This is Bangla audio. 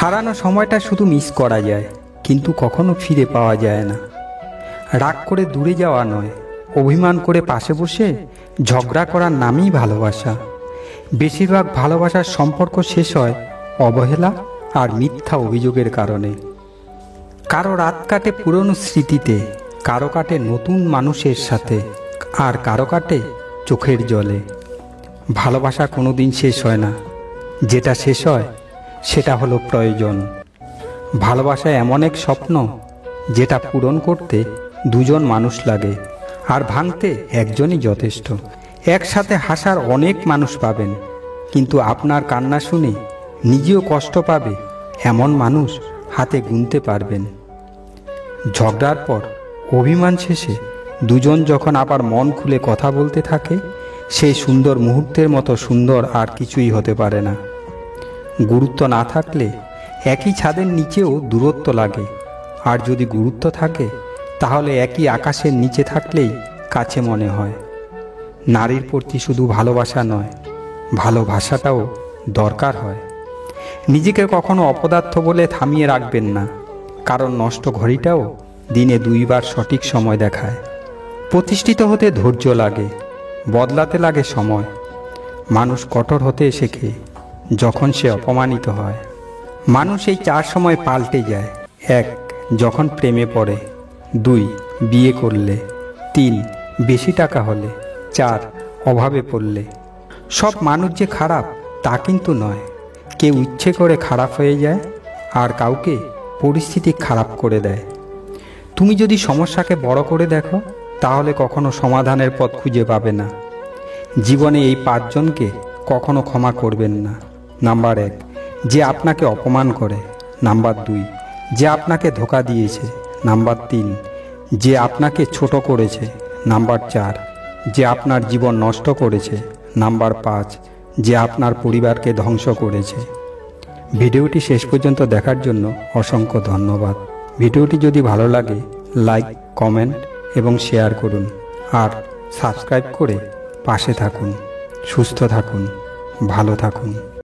হারানো সময়টা শুধু মিস করা যায়, কিন্তু কখনো ফিরে পাওয়া যায় না। রাগ করে দূরে যাওয়া নয়, অভিমান করে পাশে বসে ঝগড়া করার নামই ভালোবাসা। বেশিরভাগ ভালোবাসার সম্পর্ক শেষ হয় অবহেলা আর মিথ্যা অভিযোগের কারণে। কারো রাত কাটে পুরনো স্মৃতিতে, কারো কাটে নতুন মানুষের সাথে, আর কারো কাটে চোখের জলে। ভালোবাসা কোনোদিন শেষ হয় না, যেটা শেষ হয় সেটা হলো প্রয়োজন। ভালোবাসা এমন এক স্বপ্ন যেটা পূরণ করতে দুজন মানুষ লাগে, আর ভাঙতে একজনই যথেষ্ট। একসাথে হাসার অনেক মানুষ পাবেন, কিন্তু আপনার কান্না শুনে নিজেও কষ্ট পাবে এমন মানুষ হাতে গুনতে পারবেন। ঝগড়ার পর, অভিমান শেষে দুজন যখন আবার মন খুলে কথা বলতে থাকে, সেই সুন্দর মুহূর্তের মতো সুন্দর আর কিছুই হতে পারে না। গুরুত্ব না থাকলে একই ছাদের নিচেও দূরত্ব লাগে, আর যদি গুরুত্ব থাকে তাহলে একই আকাশের নিচে থাকলেই কাছে মনে হয়। নারীর প্রতি শুধু ভালোবাসা নয়, ভালোবাসাটাও দরকার হয়। নিজেকে কখনো অপদার্থ বলে থামিয়ে রাখবেন না, কারণ নষ্ট ঘড়িটাও দিনে 2 বার সঠিক সময় দেখায়। প্রতিষ্ঠিত হতে ধৈর্য লাগে, বদলাতে লাগে সময়। মানুষ কঠোর হতে শেখে যখন সে অপমানিত হয়। মানুষ এই 4 সময় পাল্টে যায়: 1. যখন প্রেমে পড়ে, 2. বিয়ে করলে, 3. বেশি টাকা হলে, 4. অভাবে পড়লে। সব মানুষ যে খারাপ তা কিন্তু নয়। কেউ ইচ্ছে করে খারাপ হয়ে যায়, আর কাউকে পরিস্থিতি খারাপ করে দেয়। তুমি যদি সমস্যাকে বড় করে দেখো, তাহলে কখনো সমাধানের পথ খুঁজে পাবে না। জীবনে এই 5 জনকে কখনো ক্ষমা করবেন না। নাম্বার 1, যে আপনাকে অপমান করে। নাম্বার 2, যে আপনাকে ধোঁকা দিয়েছে। নাম্বার 3, যে আপনাকে ছোট করেছে। নাম্বার 4, যে আপনার জীবন নষ্ট করেছে। নাম্বার 5, যে আপনার পরিবারকে ধ্বংস করেছে। ভিডিওটি শেষ পর্যন্ত দেখার জন্য অসংখ্য ধন্যবাদ। ভিডিওটি যদি ভালো লাগে, লাইক, কমেন্ট এবং শেয়ার করুন, আর সাবস্ক্রাইব করে পাশে থাকুন। সুস্থ থাকুন, ভালো থাকুন।